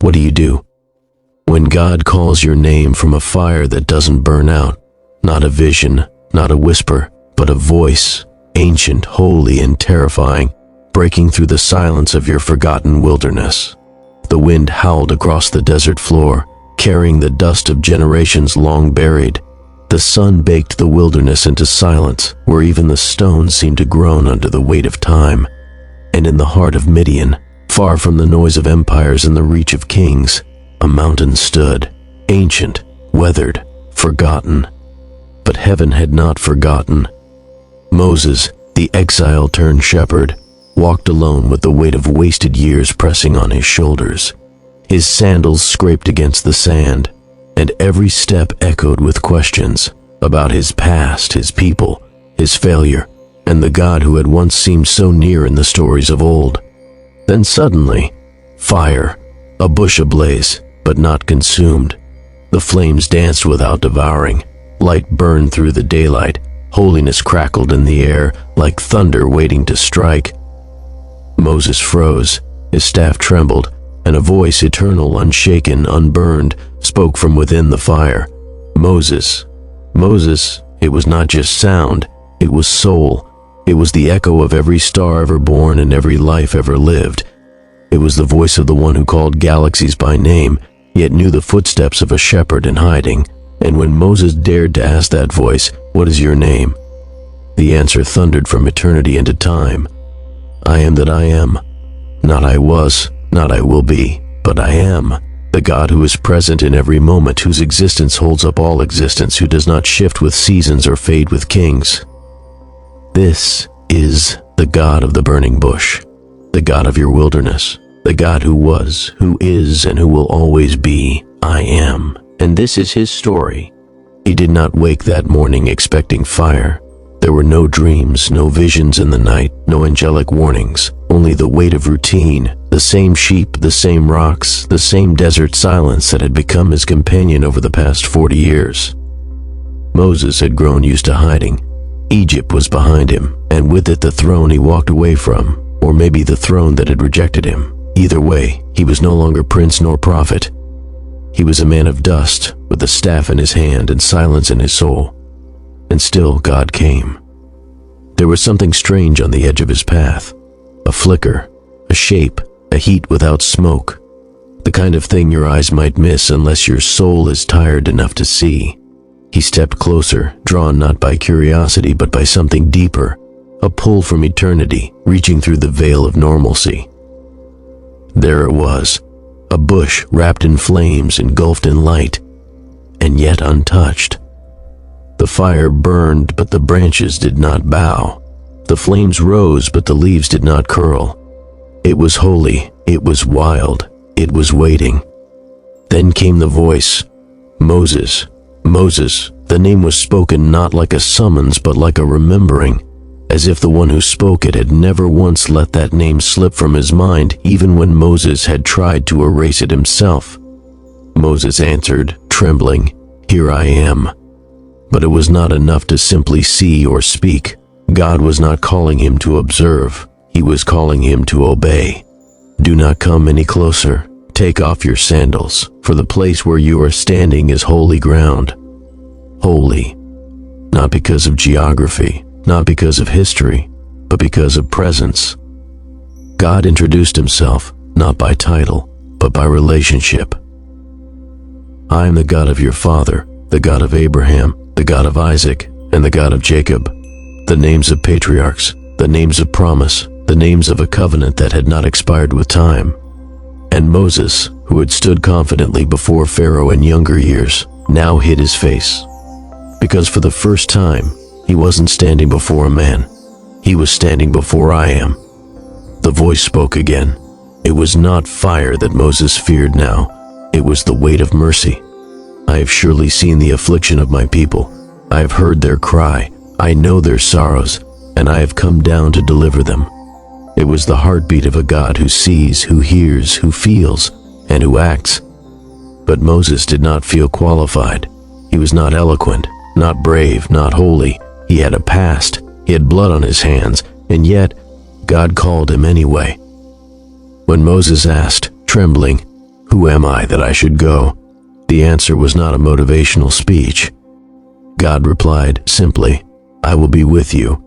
What do? When God calls your name from a fire that doesn't burn out, not a vision, not a whisper, but a voice, ancient, holy, and terrifying, breaking through the silence of your forgotten wilderness. The wind howled across the desert floor, carrying the dust of generations long buried. The sun baked the wilderness into silence, where even the stones seemed to groan under the weight of time. And in the heart of Midian, far from the noise of empires and the reach of kings, a mountain stood, ancient, weathered, forgotten. But heaven had not forgotten. Moses, the exile-turned-shepherd, walked alone with the weight of wasted years pressing on his shoulders. His sandals scraped against the sand, and every step echoed with questions about his past, his people, his failure, and the God who had once seemed so near in the stories of old. Then suddenly, fire, a bush ablaze, but not consumed. The flames danced without devouring. Light burned through the daylight. Holiness crackled in the air like thunder waiting to strike. Moses froze, his staff trembled, and a voice eternal, unshaken, unburned, spoke from within the fire. Moses, Moses, it was not just sound, it was soul. It was the echo of every star ever born and every life ever lived. It was the voice of the one who called galaxies by name, yet knew the footsteps of a shepherd in hiding. And when Moses dared to ask that voice, "What is your name?" the answer thundered from eternity into time. I am that I am. Not I was, not I will be, but I am. The God who is present in every moment, whose existence holds up all existence, who does not shift with seasons or fade with kings. This is the God of the burning bush, the God of your wilderness, the God who was, who is, and who will always be. I am. And this is his story. He did not wake that morning expecting fire. There were no dreams, no visions in the night, no angelic warnings, only the weight of routine, the same sheep, the same rocks, the same desert silence that had become his companion over the past 40 years. Moses had grown used to hiding. Egypt was behind him, and with it the throne he walked away from, or maybe the throne that had rejected him. Either way, he was no longer prince nor prophet. He was a man of dust, with a staff in his hand and silence in his soul. And still God came. There was something strange on the edge of his path. A flicker, a shape, a heat without smoke. The kind of thing your eyes might miss unless your soul is tired enough to see. He stepped closer, drawn not by curiosity but by something deeper, a pull from eternity, reaching through the veil of normalcy. There it was, a bush wrapped in flames, engulfed in light, and yet untouched. The fire burned, but the branches did not bow. The flames rose, but the leaves did not curl. It was holy, it was wild, it was waiting. Then came the voice, Moses, Moses. The name was spoken not like a summons, but like a remembering, as if the one who spoke it had never once let that name slip from his mind, even when Moses had tried to erase it himself. Moses answered, trembling, "Here I am." But it was not enough to simply see or speak. God was not calling him to observe. He was calling him to obey. Do not come any closer. Take off your sandals, for the place where you are standing is holy ground. Holy, not because of geography, not because of history, but because of presence. God introduced himself, not by title, but by relationship. I am the God of your father, the God of Abraham, the God of Isaac, and the God of Jacob. The names of patriarchs, the names of promise, the names of a covenant that had not expired with time. And Moses, who had stood confidently before Pharaoh in younger years, now hid his face. Because for the first time, he wasn't standing before a man. He was standing before I am. The voice spoke again. It was not fire that Moses feared now. It was the weight of mercy. I have surely seen the affliction of my people. I have heard their cry. I know their sorrows, and I have come down to deliver them. It was the heartbeat of a God who sees, who hears, who feels, and who acts. But Moses did not feel qualified. He was not eloquent, not brave, not holy. He had a past. He had blood on his hands, and yet God called him anyway. When Moses asked, trembling, Who am I that I should go?" The answer was not a motivational speech. God replied simply, "I will be with you."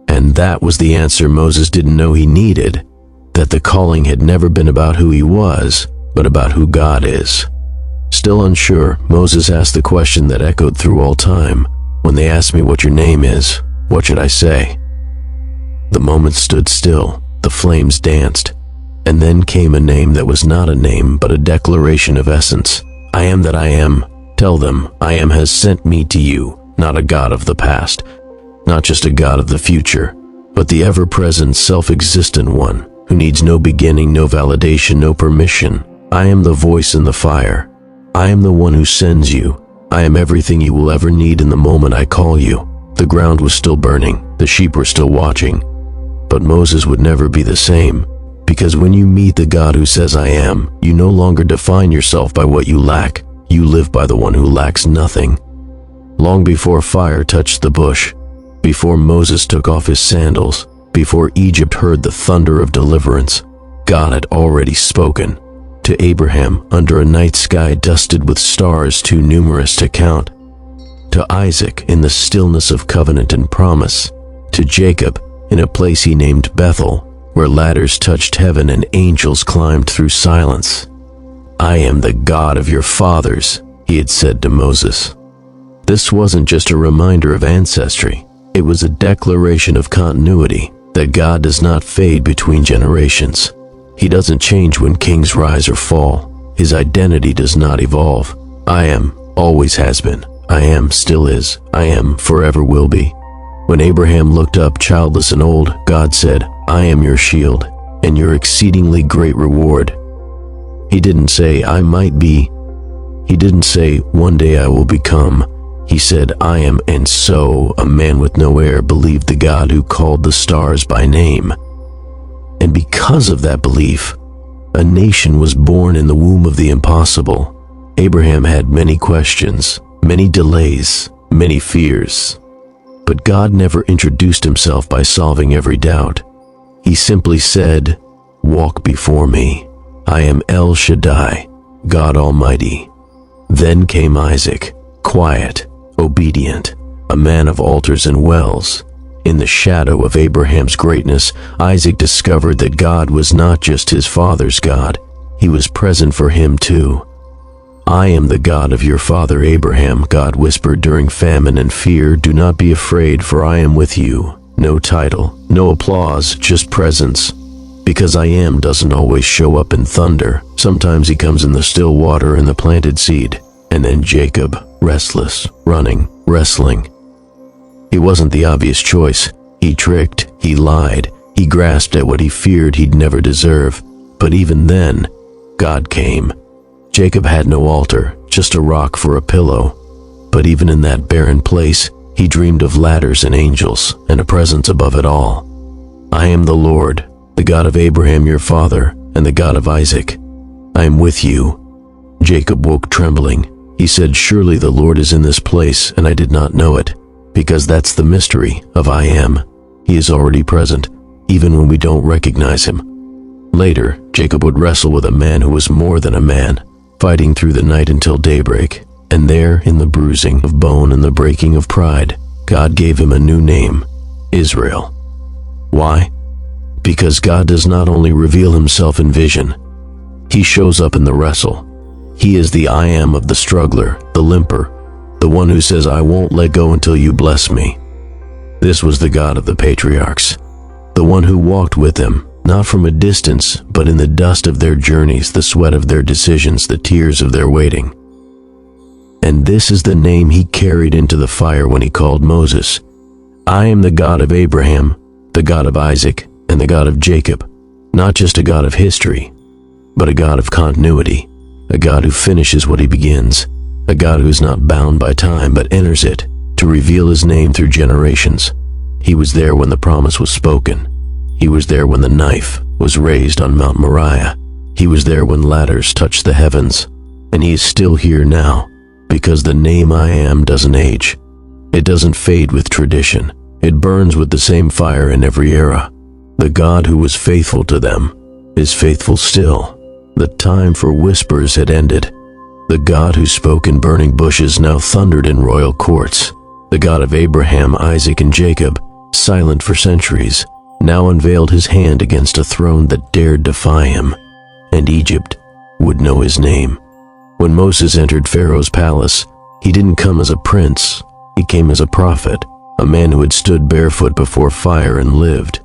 And that was the answer Moses didn't know he needed, that the calling had never been about who he was, but about who God is. Still unsure, Moses asked the question that echoed through all time. "When they ask me what your name is, what should I say?" The moment stood still, the flames danced, and then came a name that was not a name but a declaration of essence. "I am that I am. Tell them, I am has sent me to you, not a God of the past, not just a God of the future, but the ever-present, self-existent one, who needs no beginning, no validation, no permission. I am the voice in the fire. I am the one who sends you. I am everything you will ever need in the moment I call you." The ground was still burning, the sheep were still watching, but Moses would never be the same, because when you meet the God who says I am, you no longer define yourself by what you lack. You live by the one who lacks nothing. Long before fire touched the bush, before Moses took off his sandals, before Egypt heard the thunder of deliverance, God had already spoken. To Abraham under a night sky dusted with stars too numerous to count. To Isaac in the stillness of covenant and promise. To Jacob in a place he named Bethel, where ladders touched heaven and angels climbed through silence. "I am the God of your fathers," he had said to Moses. This wasn't just a reminder of ancestry. It was a declaration of continuity, that God does not fade between generations. He doesn't change when kings rise or fall. His identity does not evolve. I am, always has been. I am, still is. I am, forever will be. When Abraham looked up, childless and old, God said, "I am your shield, and your exceedingly great reward." He didn't say, "I might be." He didn't say, "One day I will become." He said, "I am," and so a man with no heir believed the God who called the stars by name. And because of that belief, a nation was born in the womb of the impossible. Abraham had many questions, many delays, many fears. But God never introduced himself by solving every doubt. He simply said, "Walk before me. I am El Shaddai, God Almighty." Then came Isaac, quiet, obedient, a man of altars and wells. In the shadow of Abraham's greatness, Isaac discovered that God was not just his father's God, he was present for him too. "I am the God of your father Abraham," God whispered during famine and fear. "Do not be afraid, for I am with you." No title, no applause, just presence. Because I am doesn't always show up in thunder. Sometimes he comes in the still water and the planted seed. And then Jacob, restless, running, wrestling. He wasn't the obvious choice. He tricked, he lied, he grasped at what he feared he'd never deserve. But even then, God came. Jacob had no altar, just a rock for a pillow. But even in that barren place, he dreamed of ladders and angels, and a presence above it all. "I am the Lord, the God of Abraham your father, and the God of Isaac. I am with you." Jacob woke trembling. He said, "Surely the Lord is in this place, and I did not know it." Because that's the mystery of I am. He is already present, even when we don't recognize him. Later, Jacob would wrestle with a man who was more than a man, fighting through the night until daybreak. And there, in the bruising of bone and the breaking of pride, God gave him a new name, Israel. Why? Because God does not only reveal himself in vision, he shows up in the wrestle. He is the I am of the struggler, the limper, the one who says, "I won't let go until you bless me." This was the God of the patriarchs, the one who walked with them, not from a distance, but in the dust of their journeys, the sweat of their decisions, the tears of their waiting. And this is the name he carried into the fire when he called Moses. "I am the God of Abraham, the God of Isaac, and the God of Jacob." Not just a God of history, but a God of continuity, a God who finishes what he begins. A God who is not bound by time but enters it to reveal his name through generations. He was there when the promise was spoken. He was there when the knife was raised on Mount Moriah. He was there when ladders touched the heavens. And he is still here now, because the name I am doesn't age. It doesn't fade with tradition. It burns with the same fire in every era. The God who was faithful to them is faithful still. The time for whispers had ended. The God who spoke in burning bushes now thundered in royal courts. The God of Abraham, Isaac, and Jacob, silent for centuries, now unveiled his hand against a throne that dared defy him, and Egypt would know his name. When Moses entered Pharaoh's palace, he didn't come as a prince, he came as a prophet, a man who had stood barefoot before fire and lived.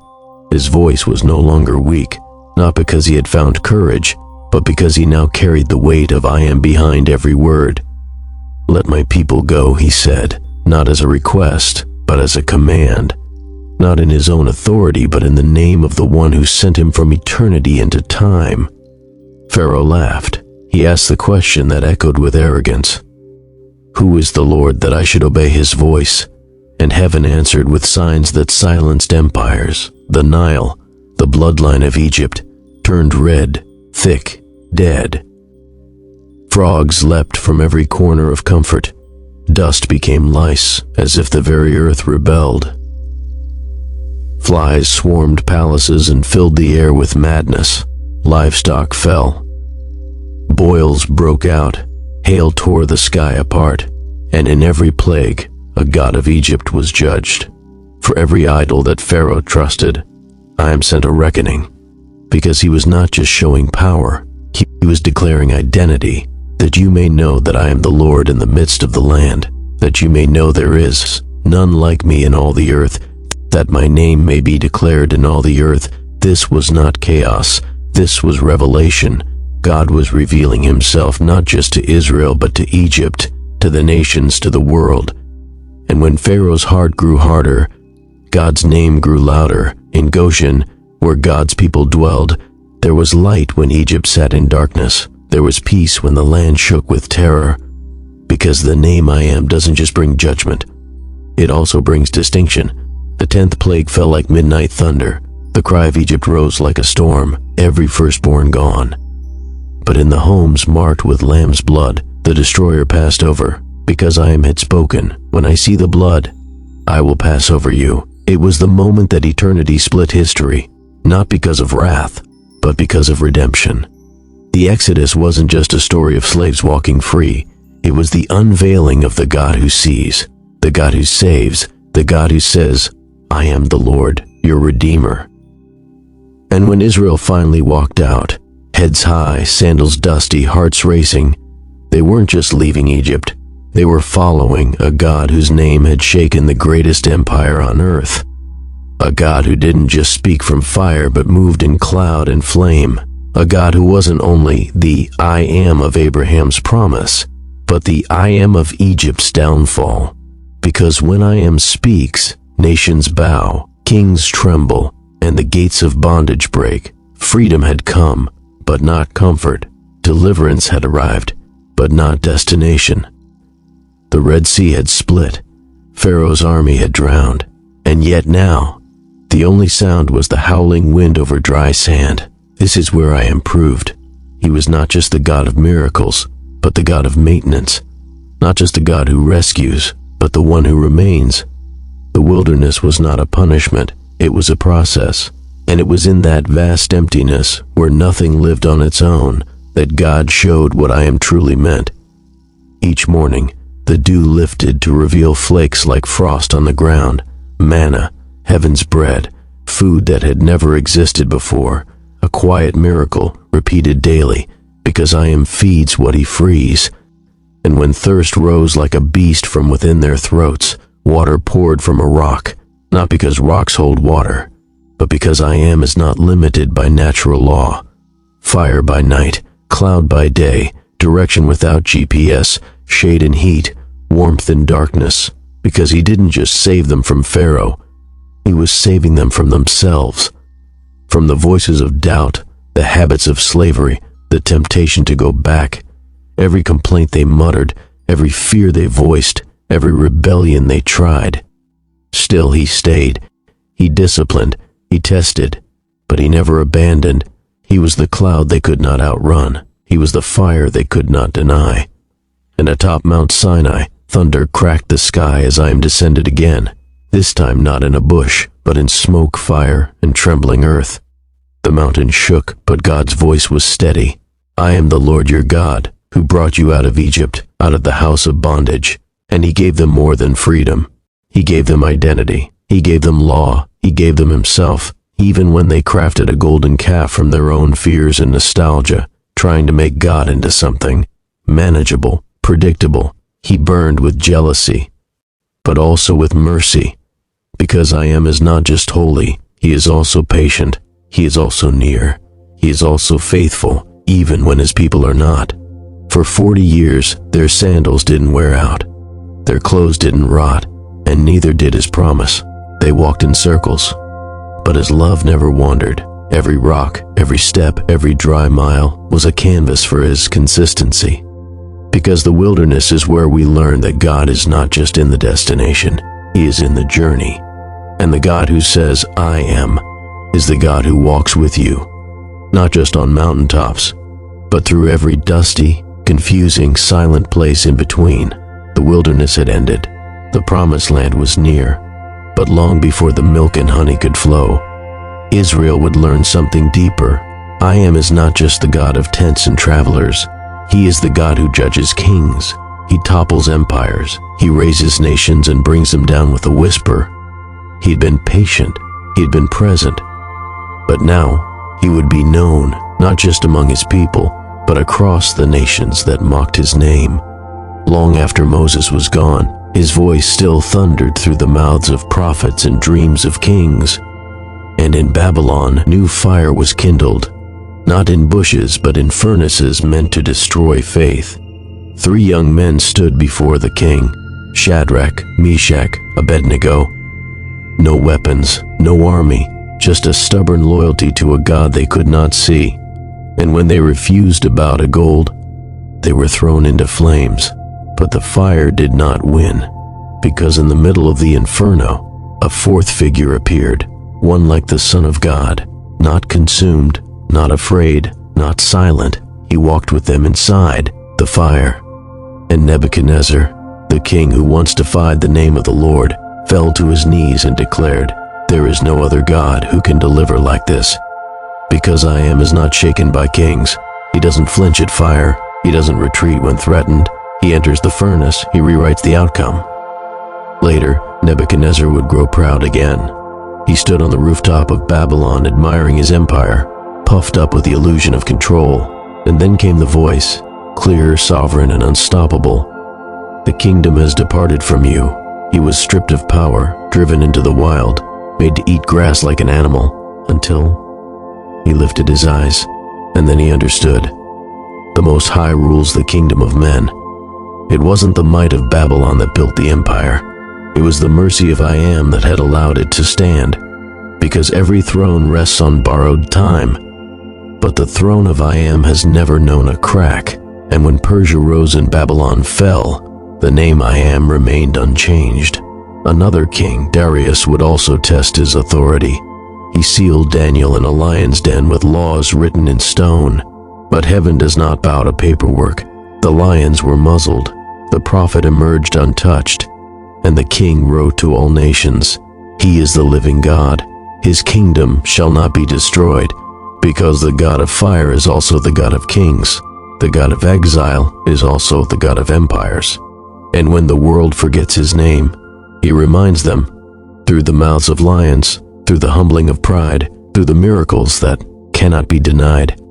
His voice was no longer weak, not because he had found courage, but because he now carried the weight of I am behind every word. "Let my people go," he said, not as a request, but as a command. Not in his own authority, but in the name of the one who sent him from eternity into time. Pharaoh laughed. He asked the question that echoed with arrogance. "Who is the Lord that I should obey his voice?" And heaven answered with signs that silenced empires. The Nile, the bloodline of Egypt, turned red, thick, dead. Frogs leapt from every corner of comfort. Dust became lice, as if the very earth rebelled. Flies swarmed palaces and filled the air with madness. Livestock fell. Boils broke out. Hail tore the sky apart. And in every plague, a god of Egypt was judged. For every idol that Pharaoh trusted, I am sent a reckoning. Because he was not just showing power, he was declaring identity, that you may know that I am the Lord in the midst of the land, that you may know there is none like me in all the earth, that my name may be declared in all the earth. This was not chaos, this was revelation. God was revealing himself not just to Israel but to Egypt, to the nations, to the world. And when Pharaoh's heart grew harder, God's name grew louder. In Goshen, where God's people dwelled, there was light when Egypt sat in darkness. There was peace when the land shook with terror. Because the name I am doesn't just bring judgment, it also brings distinction. The 10th plague fell like midnight thunder. The cry of Egypt rose like a storm, every firstborn gone. But in the homes marked with lamb's blood, the destroyer passed over. Because I am had spoken, when I see the blood, I will pass over you. It was the moment that eternity split history, not because of wrath, but because of redemption. The Exodus wasn't just a story of slaves walking free. It was the unveiling of the God who sees, the God who saves, the God who says, I am the Lord, your Redeemer. And when Israel finally walked out, heads high, sandals dusty, hearts racing, they weren't just leaving Egypt. They were following a God whose name had shaken the greatest empire on earth. A God who didn't just speak from fire but moved in cloud and flame. A God who wasn't only the I am of Abraham's promise, but the I am of Egypt's downfall. Because when I am speaks, nations bow, kings tremble, and the gates of bondage break. Freedom had come, but not comfort. Deliverance had arrived, but not destination. The Red Sea had split. Pharaoh's army had drowned. And yet now, the only sound was the howling wind over dry sand. This is where I am proved. He was not just the God of miracles, but the God of maintenance. Not just a God who rescues, but the one who remains. The wilderness was not a punishment, it was a process. And it was in that vast emptiness, where nothing lived on its own, that God showed what I am truly meant. Each morning, the dew lifted to reveal flakes like frost on the ground, manna, heaven's bread, food that had never existed before, a quiet miracle repeated daily, because I am feeds what he frees. And when thirst rose like a beast from within their throats, water poured from a rock, not because rocks hold water, but because I am is not limited by natural law. Fire by night, cloud by day, direction without GPS, shade and heat, warmth and darkness, because he didn't just save them from Pharaoh, he was saving them from themselves, from the voices of doubt, the habits of slavery, the temptation to go back, every complaint they muttered, every fear they voiced, every rebellion they tried. Still he stayed, he disciplined, he tested, but he never abandoned. He was the cloud they could not outrun, he was the fire they could not deny. And atop Mount Sinai, thunder cracked the sky as I am descended again, this time not in a bush, but in smoke, fire, and trembling earth. The mountain shook, but God's voice was steady. I am the Lord your God, who brought you out of Egypt, out of the house of bondage. And he gave them more than freedom. He gave them identity. He gave them law. He gave them himself, even when they crafted a golden calf from their own fears and nostalgia, trying to make God into something manageable, predictable. He burned with jealousy, but also with mercy. Because I Am is not just holy, he is also patient. He is also near. He is also faithful, even when his people are not. For 40 years, their sandals didn't wear out. Their clothes didn't rot, and neither did his promise. They walked in circles, but his love never wandered. Every rock, every step, every dry mile was a canvas for his consistency. Because the wilderness is where we learn that God is not just in the destination, he is in the journey. And the God who says, I am, is the God who walks with you, not just on mountaintops, but through every dusty, confusing, silent place in between. The wilderness had ended. The promised land was near. But long before the milk and honey could flow, Israel would learn something deeper. I Am is not just the God of tents and travelers. He is the God who judges kings. He topples empires. He raises nations and brings them down with a whisper. He'd been patient. He'd been present. But now, he would be known, not just among his people, but across the nations that mocked his name. Long after Moses was gone, his voice still thundered through the mouths of prophets and dreams of kings. And in Babylon, new fire was kindled, not in bushes but in furnaces meant to destroy faith. 3 young men stood before the king, Shadrach, Meshach, Abednego. No weapons, no army, just a stubborn loyalty to a God they could not see. And when they refused to bow to gold, they were thrown into flames. But the fire did not win, because in the middle of the inferno, a 4th figure appeared, one like the Son of God, not consumed, not afraid, not silent. He walked with them inside the fire. And Nebuchadnezzar, the king who once defied the name of the Lord, fell to his knees and declared, There is no other God who can deliver like this. Because I Am is not shaken by kings. He doesn't flinch at fire. He doesn't retreat when threatened. He enters the furnace. He rewrites the outcome. Later, Nebuchadnezzar would grow proud again. He stood on the rooftop of Babylon admiring his empire, puffed up with the illusion of control. And then came the voice, clear, sovereign, and unstoppable. The kingdom has departed from you. He was stripped of power, driven into the wild, made to eat grass like an animal, until he lifted his eyes, and then he understood. The Most High rules the kingdom of men. It wasn't the might of Babylon that built the empire. It was the mercy of I Am that had allowed it to stand, because every throne rests on borrowed time. But the throne of I Am has never known a crack, and when Persia rose and Babylon fell, the name I Am remained unchanged. Another king, Darius, would also test his authority. He sealed Daniel in a lion's den with laws written in stone. But heaven does not bow to paperwork. The lions were muzzled. The prophet emerged untouched. And the king wrote to all nations, He is the living God. His kingdom shall not be destroyed, because the God of fire is also the God of kings. The God of exile is also the God of empires. And when the world forgets his name, he reminds them, through the mouths of lions, through the humbling of pride, through the miracles that cannot be denied.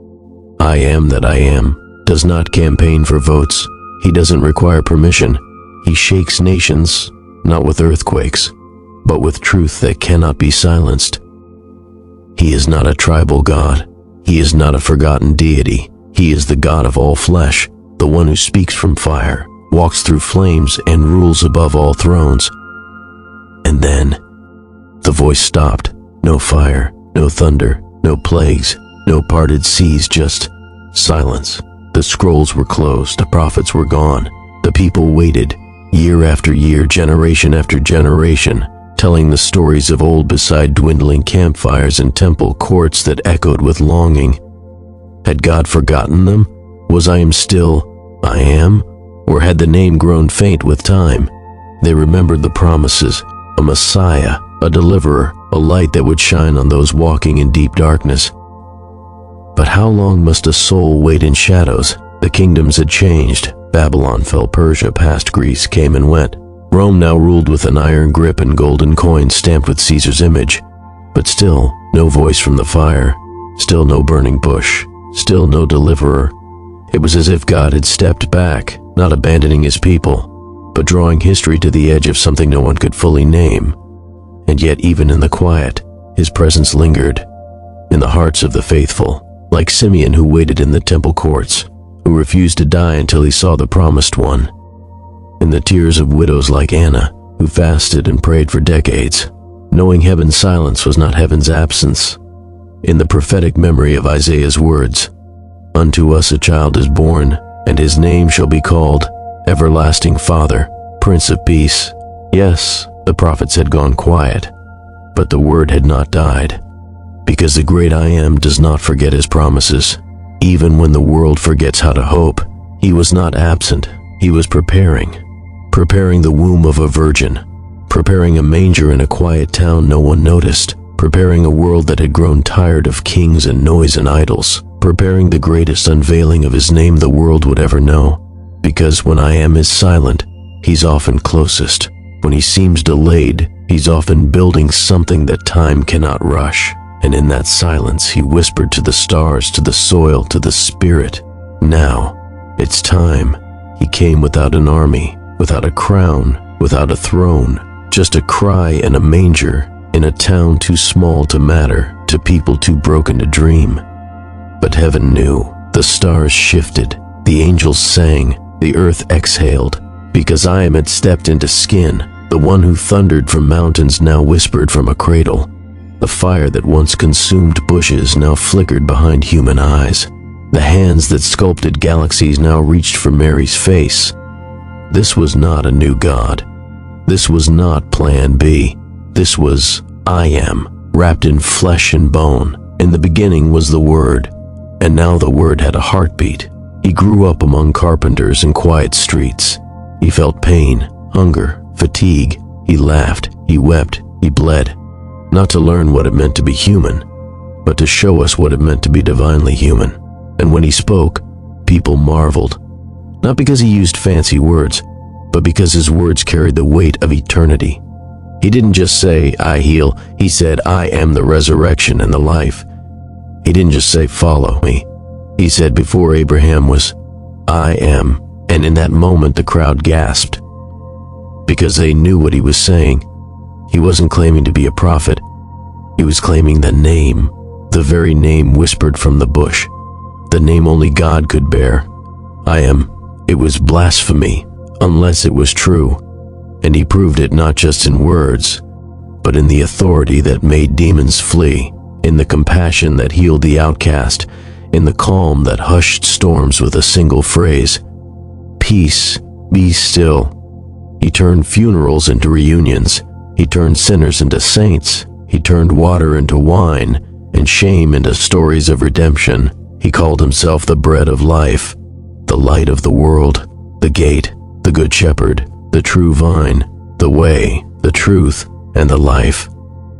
I Am that I Am does not campaign for votes. He doesn't require permission. He shakes nations, not with earthquakes, but with truth that cannot be silenced. He is not a tribal God. He is not a forgotten deity. He is the God of all flesh, the one who speaks from fire, walks through flames, and rules above all thrones. And then, the voice stopped. No fire, no thunder, no plagues, no parted seas, just silence. The scrolls were closed, the prophets were gone. The people waited, year after year, generation after generation, telling the stories of old beside dwindling campfires and temple courts that echoed with longing. Had God forgotten them? Was I Am still I Am? Or had the name grown faint with time? They remembered the promises, a Messiah, a deliverer, a light that would shine on those walking in deep darkness. But how long must a soul wait in shadows? The kingdoms had changed. Babylon fell, Persia passed, Greece came and went. Rome now ruled with an iron grip and golden coins stamped with Caesar's image. But still, no voice from the fire. Still no burning bush. Still no deliverer. It was as if God had stepped back, not abandoning his people, but drawing history to the edge of something no one could fully name. And yet, even in the quiet, his presence lingered in the hearts of the faithful, like Simeon, who waited in the temple courts, who refused to die until he saw the promised one. In the tears of widows like Anna, who fasted and prayed for decades, knowing heaven's silence was not heaven's absence. In the prophetic memory of Isaiah's words, "Unto us a child is born, and his name shall be called Everlasting Father, Prince of Peace." Yes, the prophets had gone quiet, but the word had not died, because the great I Am does not forget his promises. Even when the world forgets how to hope, he was not absent. He was preparing the womb of a virgin, preparing a manger in a quiet town no one noticed, preparing a world that had grown tired of kings and noise and idols, preparing the greatest unveiling of his name the world would ever know. Because when I Am is silent, he's often closest. When he seems delayed, he's often building something that time cannot rush. And in that silence, he whispered to the stars, to the soil, to the spirit, "Now, it's time." He came without an army, without a crown, without a throne, just a cry and a manger, in a town too small to matter, to people too broken to dream. But heaven knew. The stars shifted, the angels sang, the earth exhaled, because I Am had stepped into skin. The one who thundered from mountains now whispered from a cradle. The fire that once consumed bushes now flickered behind human eyes. The hands that sculpted galaxies now reached for Mary's face. This was not a new God. This was not Plan B. This was I Am, wrapped in flesh and bone. In the beginning was the Word, and now the Word had a heartbeat. He grew up among carpenters in quiet streets. He felt pain, hunger, fatigue. He laughed, he wept, he bled. Not to learn what it meant to be human, but to show us what it meant to be divinely human. And when he spoke, people marveled. Not because he used fancy words, but because his words carried the weight of eternity. He didn't just say, "I heal." He said, "I am the resurrection and the life." He didn't just say, "Follow me." He said, "Before Abraham was, I am." And in that moment, the crowd gasped, because they knew what he was saying. He wasn't claiming to be a prophet. He was claiming the name, the very name whispered from the bush, the name only God could bear. I Am. It was blasphemy, unless it was true. And he proved it not just in words, but in the authority that made demons flee, in the compassion that healed the outcast, in the calm that hushed storms with a single phrase, "Peace, be still." He turned funerals into reunions. He turned sinners into saints. He turned water into wine, and shame into stories of redemption. He called himself the bread of life, the light of the world, the gate, the good shepherd, the true vine, the way, the truth, and the life.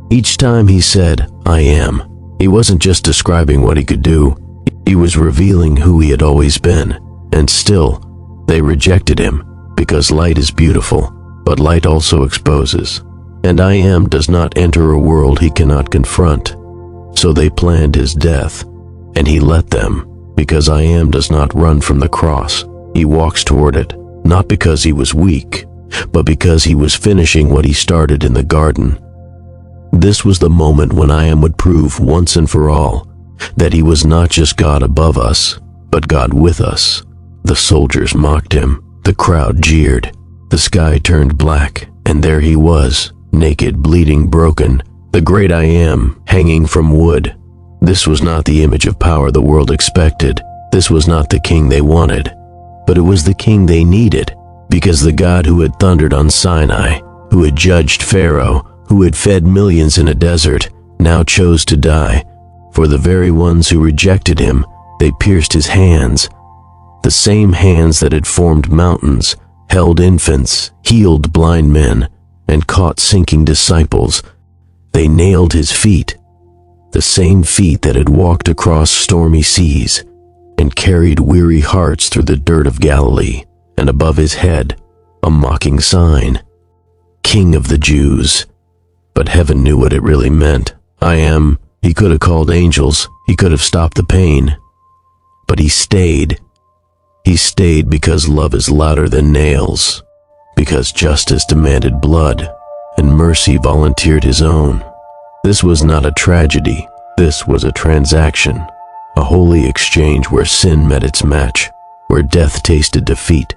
Each time he said, "I am," he wasn't just describing what he could do. He was revealing who he had always been. And still, they rejected him, because light is beautiful, but light also exposes. And I Am does not enter a world he cannot confront. So they planned his death, and he let them, because I Am does not run from the cross. He walks toward it, not because he was weak, but because he was finishing what he started in the garden. This was the moment when I Am would prove once and for all that he was not just God above us, but God with us. The soldiers mocked him, the crowd jeered, the sky turned black, and there he was, naked, bleeding, broken, the great I Am, hanging from wood. This was not the image of power the world expected. This was not the king they wanted, but it was the king they needed, because the God who had thundered on Sinai, who had judged Pharaoh, who had fed millions in a desert, now chose to die. For the very ones who rejected him, they pierced his hands, the same hands that had formed mountains, held infants, healed blind men, and caught sinking disciples. They nailed his feet, the same feet that had walked across stormy seas and carried weary hearts through the dirt of Galilee, and above his head, a mocking sign, King of the Jews. But heaven knew what it really meant. I am. He could have called angels. He could have stopped the pain. But he stayed. He stayed because love is louder than nails, because justice demanded blood, and mercy volunteered his own. This was not a tragedy. This was a transaction, a holy exchange where sin met its match, where death tasted defeat,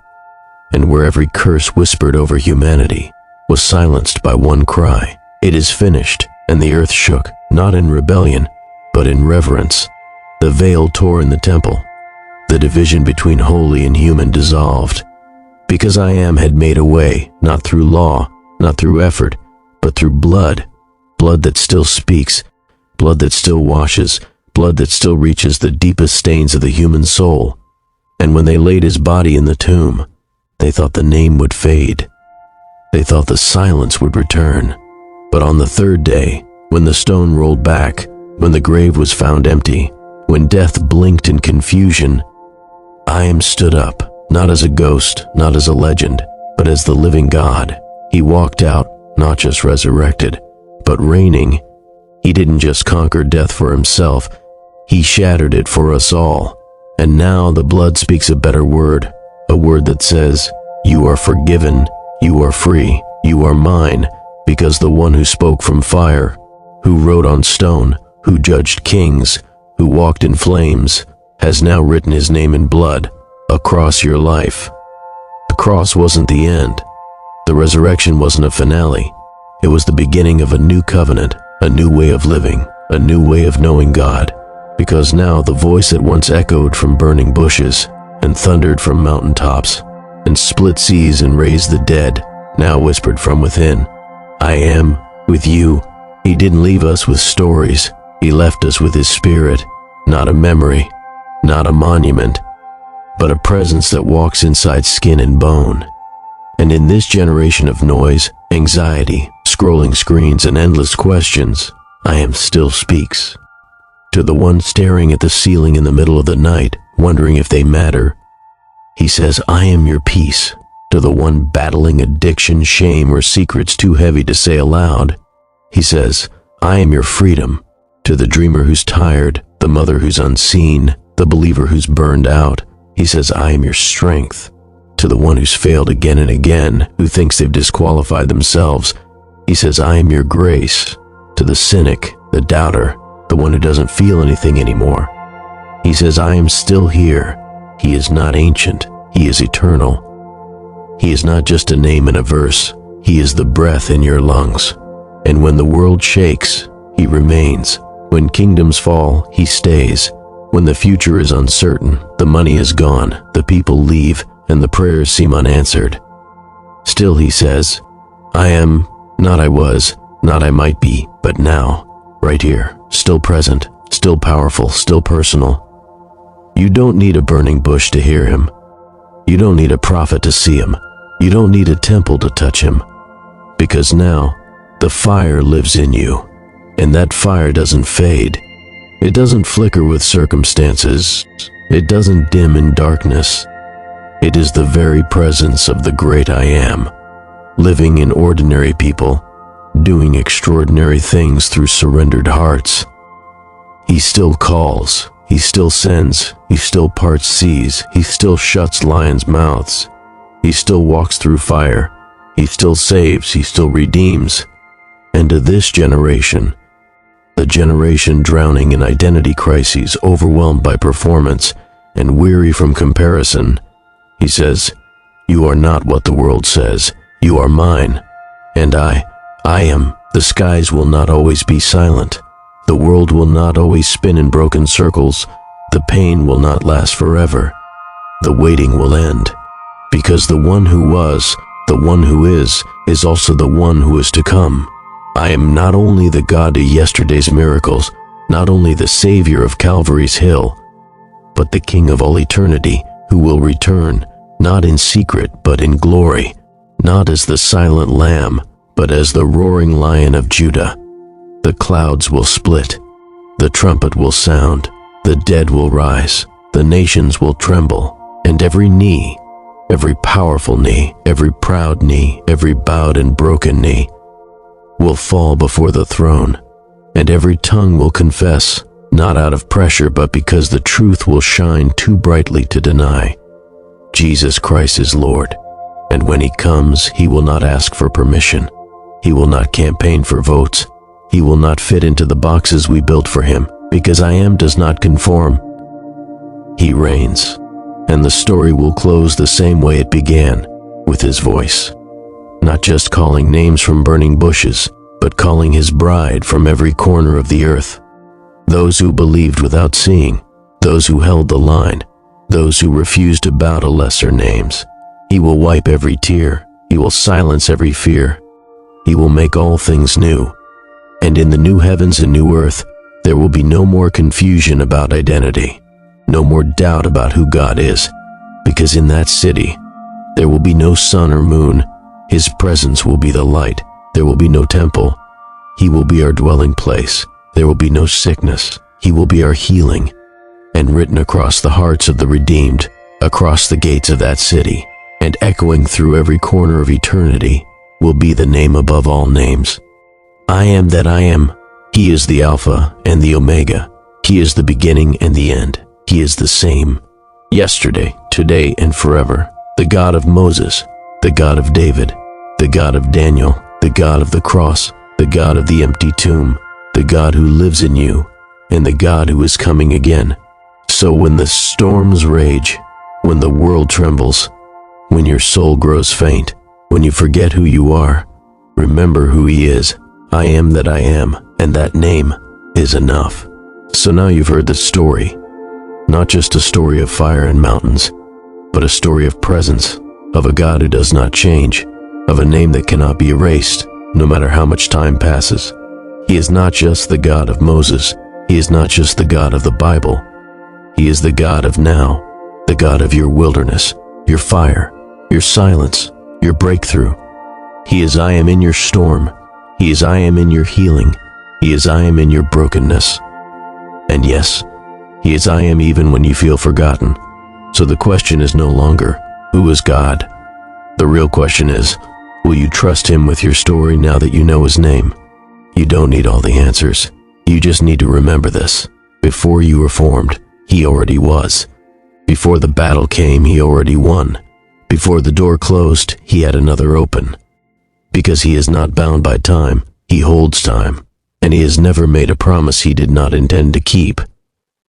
and where every curse whispered over humanity was silenced by one cry. It is finished, and the earth shook, not in rebellion, but in reverence. The veil tore in the temple. The division between holy and human dissolved, because I Am had made a way, not through law, not through effort, but through blood, blood that still speaks, blood that still washes, blood that still reaches the deepest stains of the human soul. And when they laid his body in the tomb, they thought the name would fade. They thought the silence would return. But on the third day, when the stone rolled back, when the grave was found empty, when death blinked in confusion, I Am stood up, not as a ghost, not as a legend, but as the living God. He walked out, not just resurrected, but reigning. He didn't just conquer death for himself, he shattered it for us all. And now the blood speaks a better word, a word that says, you are forgiven, you are free, you are mine, because the one who spoke from fire, who wrote on stone, who judged kings, who walked in flames, has now written his name in blood across your life. The cross wasn't the end. The resurrection wasn't a finale. It was the beginning of a new covenant, a new way of living, a new way of knowing God. Because now the voice that once echoed from burning bushes and thundered from mountaintops and split seas and raised the dead, now whispered from within, I am with you. He didn't leave us with stories. He left us with his spirit, not a memory, not a monument, but a presence that walks inside skin and bone. And in this generation of noise, anxiety, scrolling screens, and endless questions, I Am still speaks. To the one staring at the ceiling in the middle of the night, wondering if they matter, he says, I am your peace. To the one battling addiction, shame, or secrets too heavy to say aloud, he says, I am your freedom. To the dreamer who's tired, the mother who's unseen, the believer who's burned out, he says, I am your strength. To the one who's failed again and again, who thinks they've disqualified themselves, he says, I am your grace. To the cynic, the doubter, the one who doesn't feel anything anymore, he says, I am still here. He is not ancient, he is eternal. He is not just a name in a verse, he is the breath in your lungs. And when the world shakes, he remains. When kingdoms fall, he stays. When the future is uncertain, the money is gone, the people leave, and the prayers seem unanswered, still he says, I am, not I was, not I might be, but now, right here, still present, still powerful, still personal. You don't need a burning bush to hear him. You don't need a prophet to see him. You don't need a temple to touch him. Because now, the fire lives in you, and that fire doesn't fade. It doesn't flicker with circumstances. It doesn't dim in darkness. It is the very presence of the great I Am, living in ordinary people, doing extraordinary things through surrendered hearts. He still calls, he still sends, he still parts seas, he still shuts lions' mouths, he still walks through fire, he still saves, he still redeems. And to this generation, the generation drowning in identity crises, overwhelmed by performance, and weary from comparison, he says, you are not what the world says, you are mine. And I am. The skies will not always be silent. The world will not always spin in broken circles. The pain will not last forever. The waiting will end. Because the one who was, the one who is also the one who is to come. I am not only the God to yesterday's miracles, not only the Savior of Calvary's Hill, but the King of all eternity, who will return, not in secret, but in glory, not as the silent lamb, but as the roaring lion of Judah. The clouds will split, The trumpet will sound, the dead will rise, the nations will tremble, and every knee, every powerful knee, every proud knee, every bowed and broken knee, will fall before the throne, and every tongue will confess, not out of pressure, but because the truth will shine too brightly to deny. Jesus Christ is Lord, and when He comes, He will not ask for permission. He will not campaign for votes. He will not fit into the boxes we built for Him, because I Am does not conform. He reigns, and the story will close the same way it began, with His voice. Not just calling names from burning bushes, but calling His bride from every corner of the earth. Those who believed without seeing, those who held the line, those who refused to bow to lesser names. He will wipe every tear. He will silence every fear. He will make all things new. And in the new heavens and new earth, there will be no more confusion about identity, no more doubt about who God is, because in that city, there will be no sun or moon. His presence will be the light. There will be no temple. He will be our dwelling place. There will be no sickness. He will be our healing. And written across the hearts of the redeemed, across the gates of that city, and echoing through every corner of eternity, will be the name above all names. I am that I am. He is the Alpha and the Omega. He is the beginning and the end. He is the same, yesterday, today, and forever. The God of Moses, the God of David, the God of Daniel, the God of the cross, the God of the empty tomb, the God who lives in you, and the God who is coming again. So when the storms rage, when the world trembles, when your soul grows faint, when you forget who you are, remember who He is. I am that I am, and that name is enough. So now you've heard the story, not just a story of fire and mountains, but a story of presence, of a God who does not change, of a name that cannot be erased, no matter how much time passes. He is not just the God of Moses. He is not just the God of the Bible. He is the God of now, the God of your wilderness, your fire, your silence, your breakthrough. He is I am in your storm. He is I am in your healing. He is I am in your brokenness. And yes, He is I am even when you feel forgotten. So the question is no longer, who is God? The real question is, will you trust Him with your story now that you know His name? You don't need all the answers. You just need to remember this. Before you were formed, He already was. Before the battle came, He already won. Before the door closed, He had another open. Because He is not bound by time, He holds time, and He has never made a promise He did not intend to keep.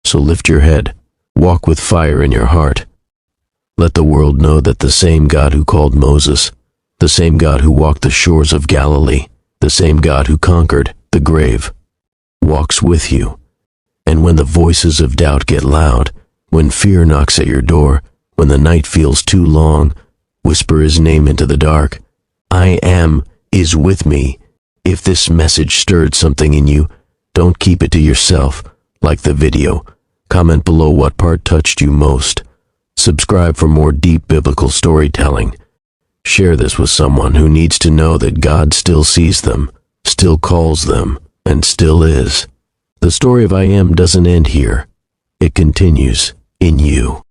So lift your head, walk with fire in your heart. Let the world know that the same God who called Moses, the same God who walked the shores of Galilee, the same God who conquered the grave, walks with you. And when the voices of doubt get loud, when fear knocks at your door, when the night feels too long, whisper His name into the dark. I am is with me. If this message stirred something in you, don't keep it to yourself. Like the video. Comment below what part touched you most. Subscribe for more deep biblical storytelling. Share this with someone who needs to know that God still sees them, still calls them, and still is. The story of I Am doesn't end here. It continues in you.